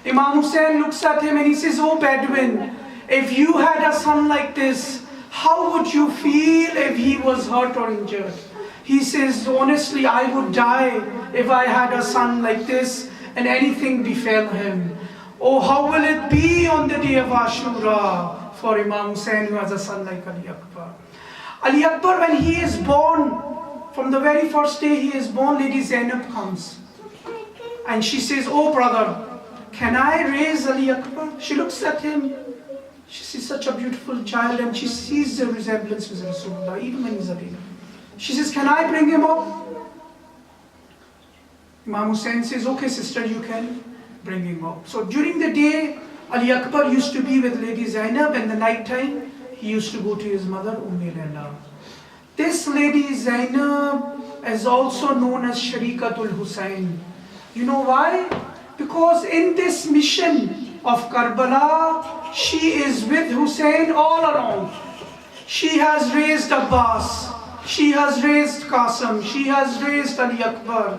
Imam Hussain looks at him and he says, "Oh Bedouin, if you had a son like this, how would you feel if he was hurt or injured?" He says, "Honestly, I would die if I had a son like this and anything befell him." Oh, how will it be on the day of Ashura for Imam Hussain who has a son like Ali Akbar? Ali Akbar, when he is born, from the very first day he is born, Lady Zainab comes. And she says, "Oh brother, can I raise Ali Akbar?" She looks at him. She sees such a beautiful child and she sees the resemblance with Rasulullah, even when he's a baby. She says, "Can I bring him up?" Imam Hussain says, "Okay sister, you can bring him up." So during the day, Ali Akbar used to be with Lady Zainab, and the night time, he used to go to his mother, Layla. This Lady Zainab is also known as Sharikatul Hussain. You know why? Because in this mission of Karbala, she is with Hussain all around. She has raised Abbas, she has raised Qasim, she has raised Ali Akbar.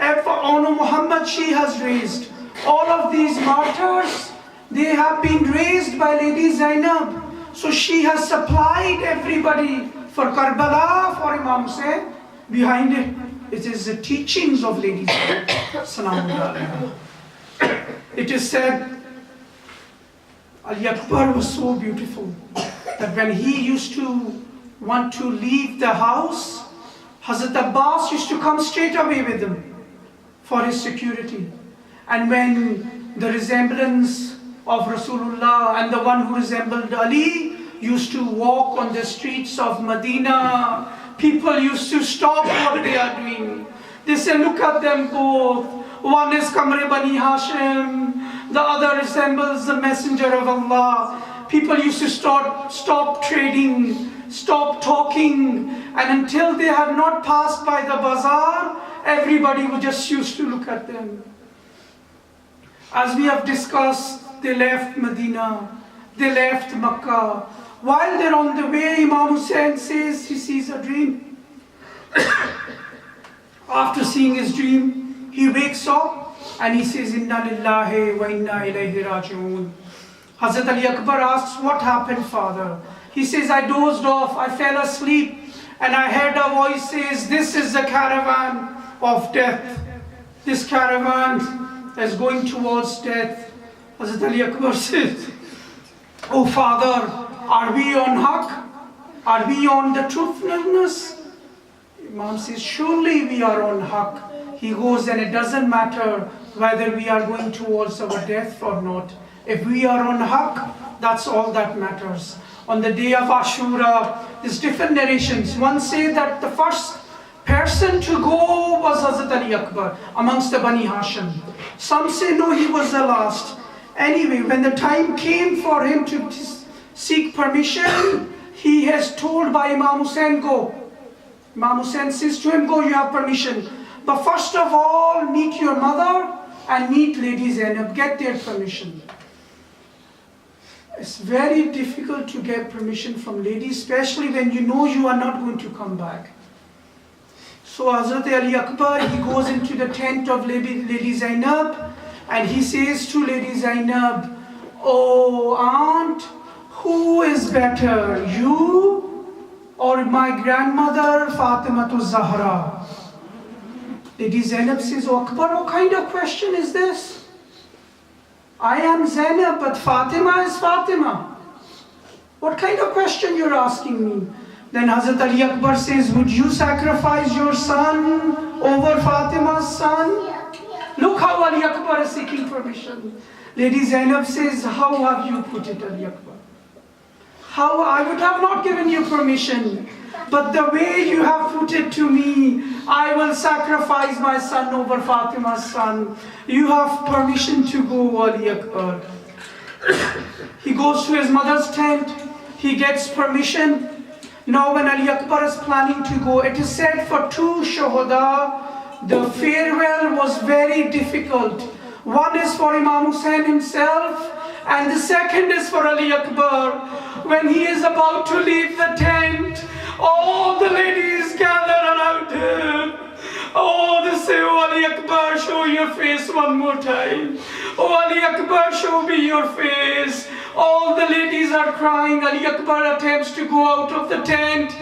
Ono Muhammad she has raised. All of these martyrs, they have been raised by Lady Zainab. So she has supplied everybody for Karbala, for Imam Hussain. Behind it, it is the teachings of Lady Zainab. It is said, Ali Akbar was so beautiful that when he used to want to leave the house, Hazrat Abbas used to come straight away with him for his security. And when the resemblance of Rasulullah and the one who resembled Ali used to walk on the streets of Medina, people used to stop what they are doing. They say, "Look at them both. One is Kamre Bani Hashim, the other resembles the Messenger of Allah." People used to stop trading, stop talking, and until they had not passed by the bazaar, everybody would just used to look at them. As we have discussed, they left Medina, they left Makkah. While they're on the way, Imam Hussain says he sees a dream. After seeing his dream, he wakes up and he says, "Inna lillahi wa inna ilayhi raji'un." Hazrat Ali Akbar asks, "What happened, father?" He says, "I dozed off, I fell asleep, and I heard a voice says, 'This is the caravan of death. This caravan is going towards death.'" Hazrat Ali Akbar says, "Oh father, are we on haqq? Are we on the truthfulness?" Imam says, "Surely we are on haqq." He goes, and it doesn't matter whether we are going towards our death or not. If we are on haqq, that's all that matters. On the day of Ashura, there's different narrations. One say that the first person to go was Hazrat Ali Akbar amongst the Bani Hashim. Some say no, he was the last. Anyway, when the time came for him to seek permission, he has told by Imam Hussain, "Go." Imam Hussain says to him, "Go, you have permission. But first of all, meet your mother and meet Lady Zainab. Get their permission." It's very difficult to get permission from ladies, especially when you know you are not going to come back. So Hazrat Ali Akbar, he goes into the tent of Lady Zainab and he says to Lady Zainab, "Oh aunt, who is better, you or my grandmother Fatima Zahra?" Lady Zainab says, "Oh Akbar, what kind of question is this? I am Zainab, but Fatima is Fatima. What kind of question you're asking me?" Then Hazrat Ali Akbar says, "Would you sacrifice your son over Fatima's son?" Look how Ali Akbar is seeking permission. Lady Zainab says, "How have you put it, Ali Akbar? How I would have not given you permission, but the way you have put it to me, I will sacrifice my son over Fatima's son. You have permission to go, Ali Akbar." He goes to his mother's tent, he gets permission. Now when Ali Akbar is planning to go, it is said for two shuhada, the farewell was very difficult. One is for Imam Hussain himself, and the second is for Ali Akbar. When he is about to leave the tent, all the ladies gather around him. Oh, they say, oh Ali Akbar, show your face one more time. Oh Ali Akbar, show me your face. All the ladies are crying. Ali Akbar attempts to go out of the tent.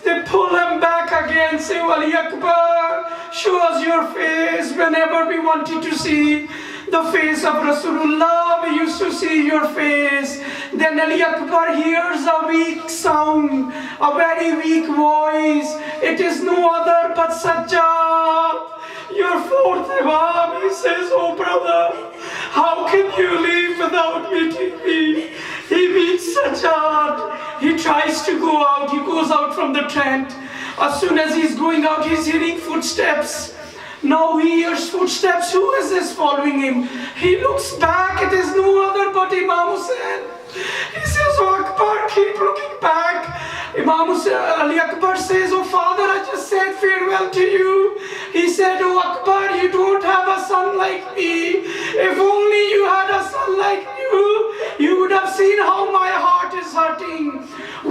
They pull him back again, say, oh Ali Akbar, show us your face. Whenever we wanted to see the face of Rasulullah, we used to see your face. Then Ali Akbar hears a weak sound, a very weak voice. It is no other but Sajjad, your fourth Imam. He says, oh brother, how can you leave without meeting me? He meets Sajjad. He tries to go out. He goes out from the tent. As soon as he's going out, he's hearing footsteps. Now he hears footsteps. Who is this following him? He looks back. It is no other but Imam Hussain. He says, oh Akbar, keep looking back. Imam Hussain, Ali Akbar says, oh father, I just said farewell to you. He said, oh Akbar, you don't have a son like me. If only you had a son like you, you would have seen how my heart is hurting.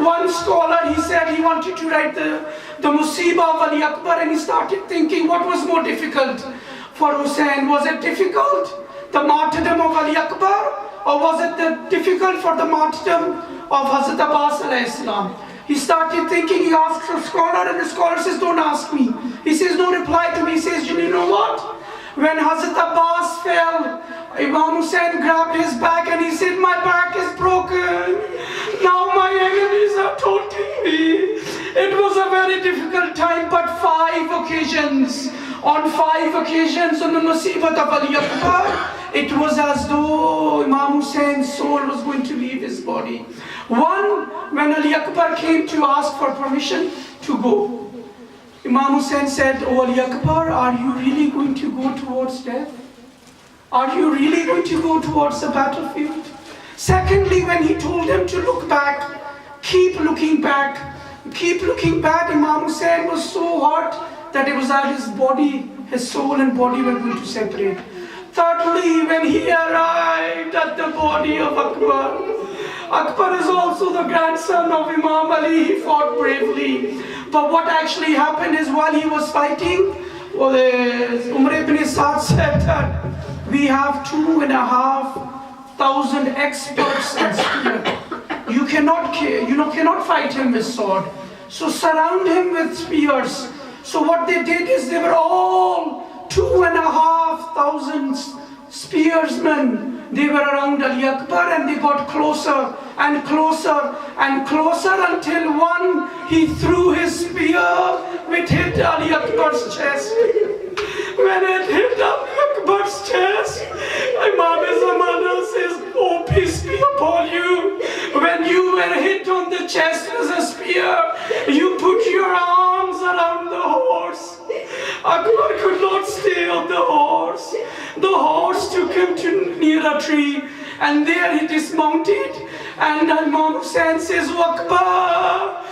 One scholar, he said he wanted to write the musibah of Ali Akbar, and he started thinking what was more difficult for Hussain. Was it difficult, the martyrdom of Ali Akbar, or was it difficult for the martyrdom of Hazrat Abbas alayhi salam? He started thinking. He asked a scholar, and the scholar says, don't ask me. He says, no reply to me. He says, you know what? When Hazrat Abbas fell, Imam Hussain grabbed his back and he said, my back is broken. Now my enemies are taunting me. It was a very difficult time, but on 5 occasions on the Musibat of Ali Akbar, it was as though Imam Hussein's soul was going to leave his body. One, when Ali Akbar came to ask for permission to go, Imam Hussain said, oh Ali Akbar, are you really going to go towards death? Are you really going to go towards the battlefield? Secondly, when he told him to look back, keep looking back, Imam Hussain was so hurt that it was that his body, his soul and body were going to separate. Thirdly, when he arrived at the body of Akbar, Akbar is also the grandson of Imam Ali. He fought bravely. But what actually happened is, while he was fighting, Umar ibn Sa'd said that we have 2,500 experts in spear. You cannot fight him with sword. So surround him with spears. So what they did is, they were all 2,500 spearsmen. They were around Ali Akbar, and they got closer and closer and closer until one, he threw his spear, which hit Ali Akbar's chest. When it hit Ali Akbar's chest, Imam Zamana says, oh peace be upon you. When you were hit on the chest with a spear, you put your arms around the horse. Akbar could not stay on the horse. The horse took him to near a tree, and there he dismounted. And Imam Hussain says, oh Akbar,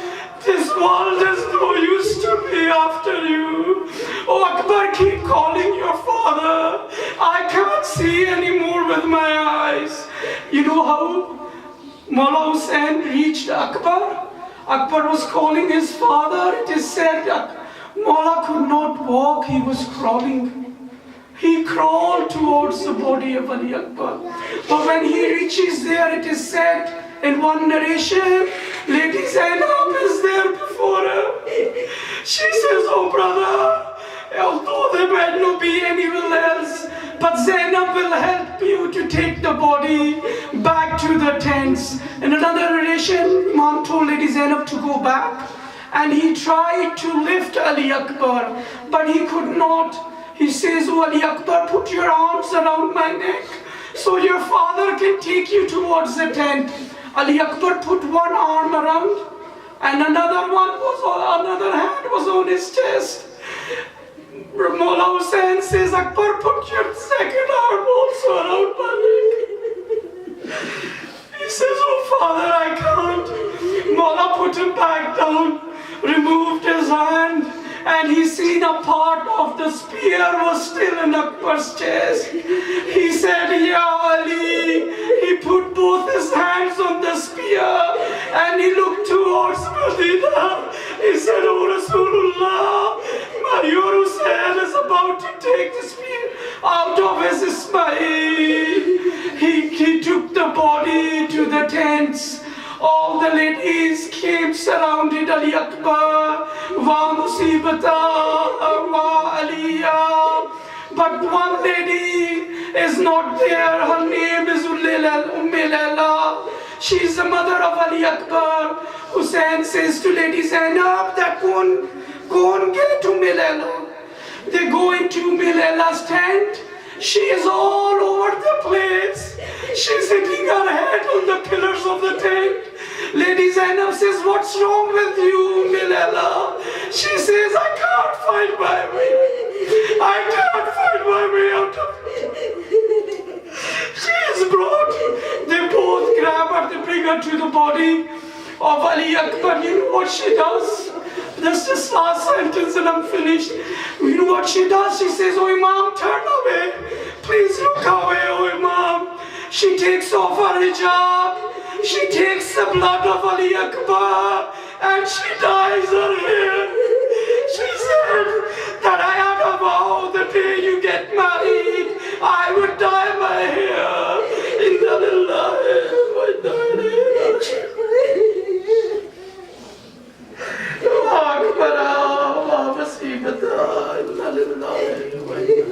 this world is no use to me after you. Oh Akbar, keep calling your father. I can't see anymore with my eyes. You know how Mullah Hussain reached Akbar? Akbar was calling his father. It is said that Mullah could not walk, he was crawling. He crawled towards the body of Ali Akbar. But when he reaches there, it is said in one narration, Lady Zainab is there before her. She says, oh brother, although there might not be anyone else, but Zainab will help you to take the body back to the tents. In another narration, Imam told Lady Zainab to go back, and he tried to lift Ali Akbar, but he could not. He says, oh Ali Akbar, put your arms around my neck so your father can take you towards the tent. Ali Akbar put one arm around, and another hand was on his chest. Mullah Hussain says, Akbar, put your second arm also around my neck. He says, oh father, I can't. Mullah put him back down, removed his hand, and he seen a part of the spear was still in Akbar's chest. He said, Ya Ali. He put both his hands on the spear and he looked towards Medina. He said, oh Rasulullah, my your Hussein is about to take the spear out of his Ismail. He took the body to the tents. All the ladies came, surrounded Ali Akbar. Wa musibata wa Aliyah. But one lady is not there. Her name is Layla. She is the mother of Ali Akbar. Hussein says to Lady Zainab that go and get to Layla. They go into Layla's tent. She is all over the place. She's hitting her head on the pillars of the tent. Lady Zainab says, what's wrong with you, Layla? She says, I can't find my way. I can't find my way out of it. She is brought. They both grab her, they bring her to the body of Ali Akbar. You know what she does? That's this last sentence and I'm finished. You know what she does? She says, oh Imam, turn away. Please look away, oh Imam. She takes off her hijab. She takes the blood of Ali Akbar and she dyes her hair. She said that I had a vow the day you get married, I would dye my hair. Inna lillahi wa inna ilayhi raji'un. Akbar, wa musibata, inna lillahi wa inna